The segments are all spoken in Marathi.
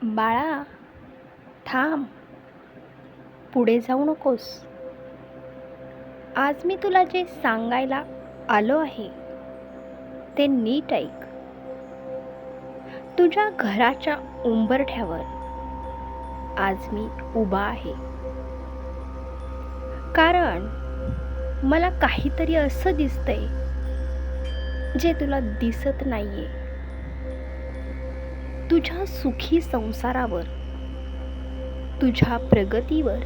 बाळा, थांब. पुढे जाऊ नकोस. आज मी तुला जे सांगायला आलो आहे ते नीट ऐक. तुझ्या घराच्या उंबरठ्यावर आज मी उभा आहे, कारण मला काहीतरी असं दिसतंय जे तुला दिसत नाहीये. तुझ्या सुखी संसारावर, तुझ्या प्रगतीवर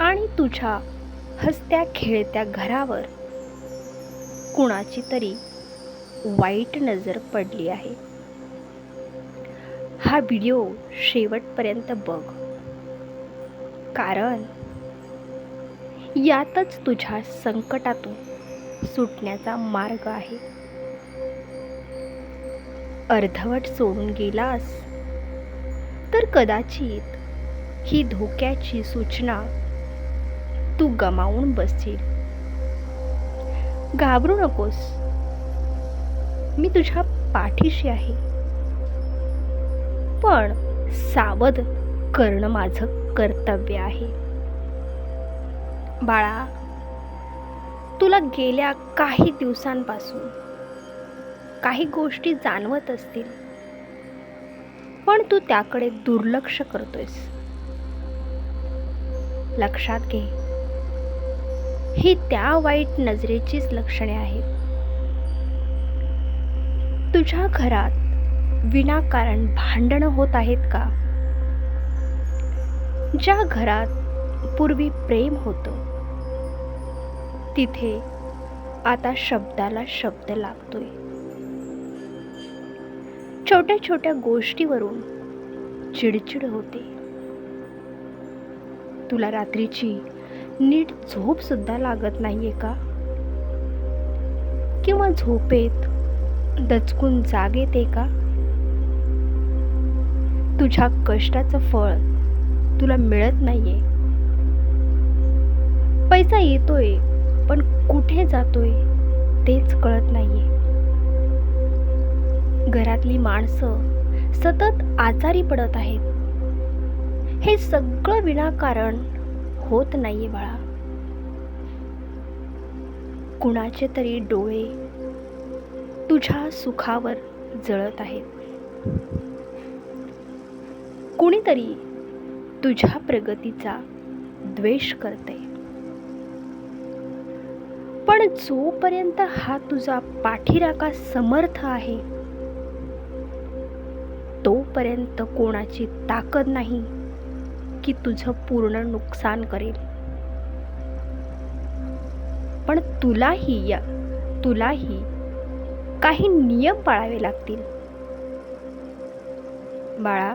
आणि तुझ्या हसत्या खेळत्या घरावर कुणाची तरी वाईट नजर पडली आहे. हा व्हिडिओ शेवटपर्यंत बघ, कारण यातच तुझ्या संकटातून सुटण्याचा मार्ग आहे. अर्धवट सोडून गेलास तर कदाचित ही धोक्याची सूचना तू गमावून बसशील. घाबरू नकोस, मी तुझ्या पाठीशी आहे. पण सावध करणं माझं कर्तव्य आहे. बाळा, तुला गेल्या काही दिवसांपासून काही गोष्टी जाणवत असतील, पण तू त्याकडे दुर्लक्ष करतोयस. लक्षात घे, ही त्या वाईट नजरेचीच लक्षणे आहेत. तुझ्या घरात विनाकारण भांडणं होत आहेत का? ज्या घरात पूर्वी प्रेम होतं, तिथे आता शब्दाला शब्द लागतोय. छोट्या छोट्या गोष्टीवरून चिडचिड होते. तुला रात्रीची नीट झोप सुद्धा लागत नाहीये का? किंवा झोपेत दचकून जाग येते का? तुझ्या कष्टाचं फळ तुला मिळत नाहीये. पैसा येतोय, पण कुठे जातोय तेच कळत नाहीये. घरातली माणसं सतत आजारी पडत आहेत. हे सगळं विनाकारण होत नाहीये बाळा. कुणाचे तरी डोळे तुझ्या सुखावर जळत आहेत. कुणीतरी तुझ्या प्रगतीचा द्वेष करते. पण जोपर्यंत हा तुझा पाठीराखा समर्थ आहे, तोपर्यंत कोणाची ताकद नाही की तुझं पूर्ण नुकसान करेल. पण तुलाही काही नियम पाळावे लागतील. बाळा,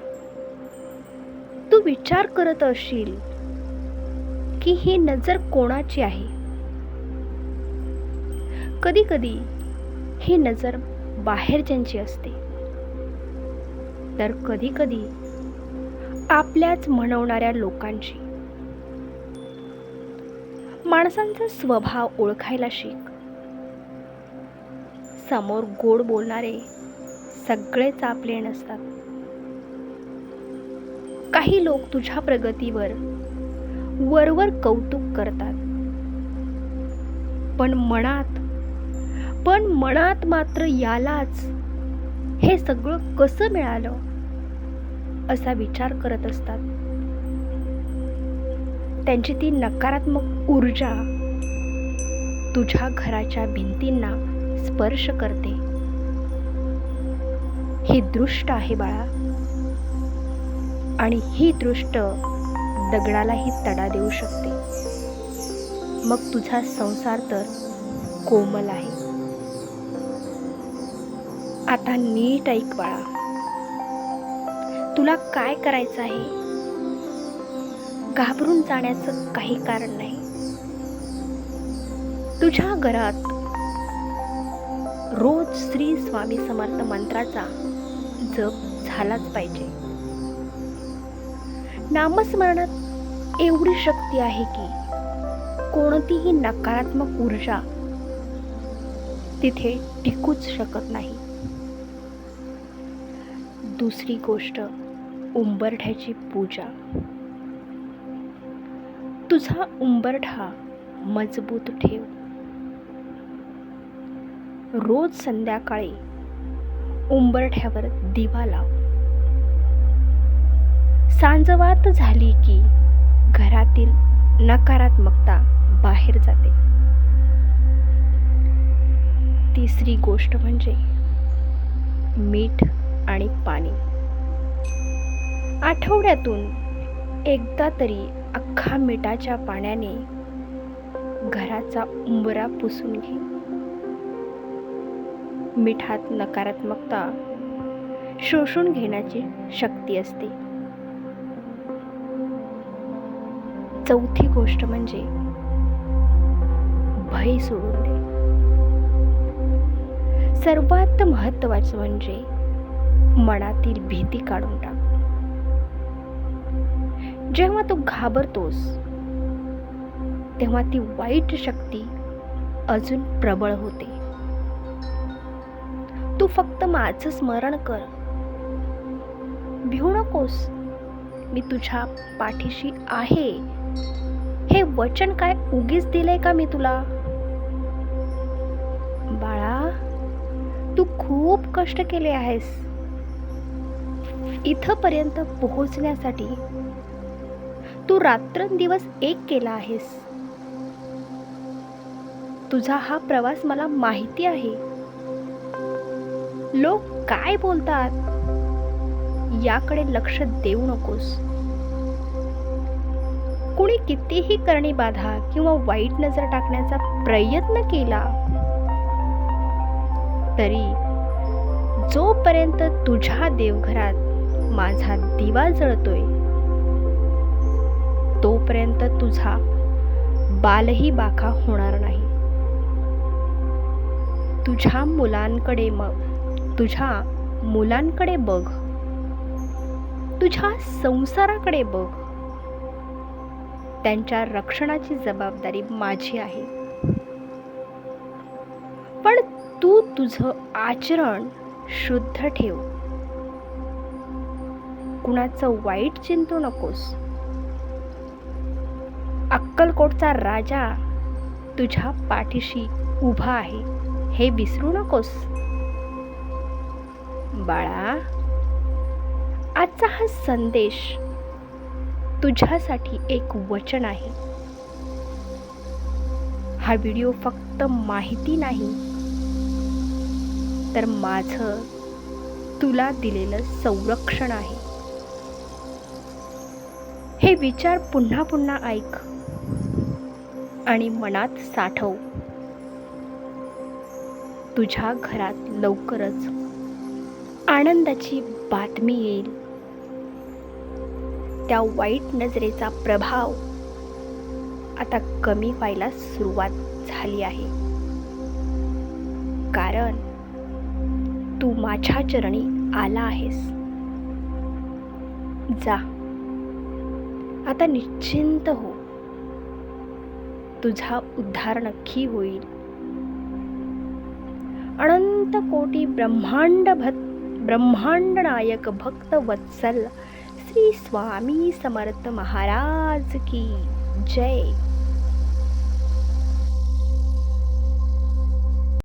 तू विचार करत असशील की ही नजर कोणाची आहे. कधी कधी ही नजर बाहेरच्यांची असते, तर कधी कधी आपल्याच म्हणवणाऱ्या लोकांची. माणसांचा स्वभाव ओळखायला शिक. समोर गोड बोलणारे सगळेच आपले नसतात. काही लोक तुझ्या प्रगतीवर वरवर कौतुक करतात, पण मनात मात्र यालाच हे सगळं कसं मिळालं असा विचार करत असतात. त्यांची ती नकारात्मक ऊर्जा तुझ्या घराच्या भिंतींना स्पर्श करते. ही दृष्ट आहे बाळा, आणि ही दृष्ट दगडालाही तडा देऊ शकते. मग तुझा संसार तर कोमल आहे. आता नीट ऐक बाळा, तुला काय करायचं आहे. घाबरून जाण्याचं काही कारण नाही. तुझ्या घरात रोज श्री स्वामी समर्थ मंत्राचा जप झालाच पाहिजे. नामस्मरणात एवढी शक्ती आहे की कोणतीही नकारात्मक ऊर्जा तिथे टिकूच शकत नाही. दुसरी गोष्ट, उंबरठ्याची पूजा. तुझा उंबरठा मजबूत ठेव. रोज संध्याकाळी उंबरठ्यावर दिवा लाव. सांजवात झाली की घरातील नकारात्मकता बाहेर जाते. तिसरी गोष्ट म्हणजे मीठ आणि पाणी. आठवड्यातून एकदा तरी अख्खा मिठाच्या पाण्याने घराचा उंबरा पुसून घे. मिठात नकारात्मकता शोषून घेण्याची शक्ती असते. चौथी गोष्ट म्हणजे भय सोडून दे. सर्वात महत्त्वाचं म्हणजे मनातील भीती काढून टाक. जेव्हा तू घाबरतोस तेव्हा ती वाईट शक्ती अजून प्रबळ होते. तू फक्त माझं स्मरण कर. भिवू नकोस. मी तुझ्या पाठीशी आहे. हे वचन काय उगीच दिलंय का मी तुला? बाळा, तू खूप कष्ट केले आहेस. इथपर्यंत पोहोचण्यासाठी तू रात्रंदिवस एक केला आहेस. तुझा हा प्रवास मला माहिती आहे. लोक काय बोलतात याकडे लक्ष देऊ नकोस. कुणी कितीही करणी बाधा किंवा वाईट नजर टाकण्याचा प्रयत्न केला तरी जोपर्यंत तुझ्या देवघरात माझा दिवा जळतोय तोपर्यंत तुझा बालही बाका होणार नाही. तुझ्या मुलांकडे बघ. तुझ्या संसाराकडे बघ. त्यांच्या रक्षणाची जबाबदारी माझी आहे. पण तू तुझं आचरण शुद्ध ठेव. कुणाचं वाईट चिंतू नकोस. अक्कलकोटचा राजा तुझ्या पाठीशी उभा आहे हे विसरू नकोस. बाळा, आजचा हा संदेश तुझ्यासाठी एक वचन आहे. हा व्हिडिओ फक्त माहिती नाही तर माझं तुला दिलेलं संरक्षण आहे. हे विचार पुन्हा पुन्हा ऐक आणि मनात साठव. तुझ्या घरात लवकरच आनंदाची बातमी येईल. त्या वाईट नजरेचा प्रभाव आता कमी व्हायला सुरुवात झाली आहे. कारण तू माझ्या चरणी आला आहेस. जा, आता निश्चिंत हो. तुझा उद्धार नक्की होईल. अनंत कोटी ब्रह्मांड नायक भक्त वत्सल श्री स्वामी समर्थ महाराज की जय.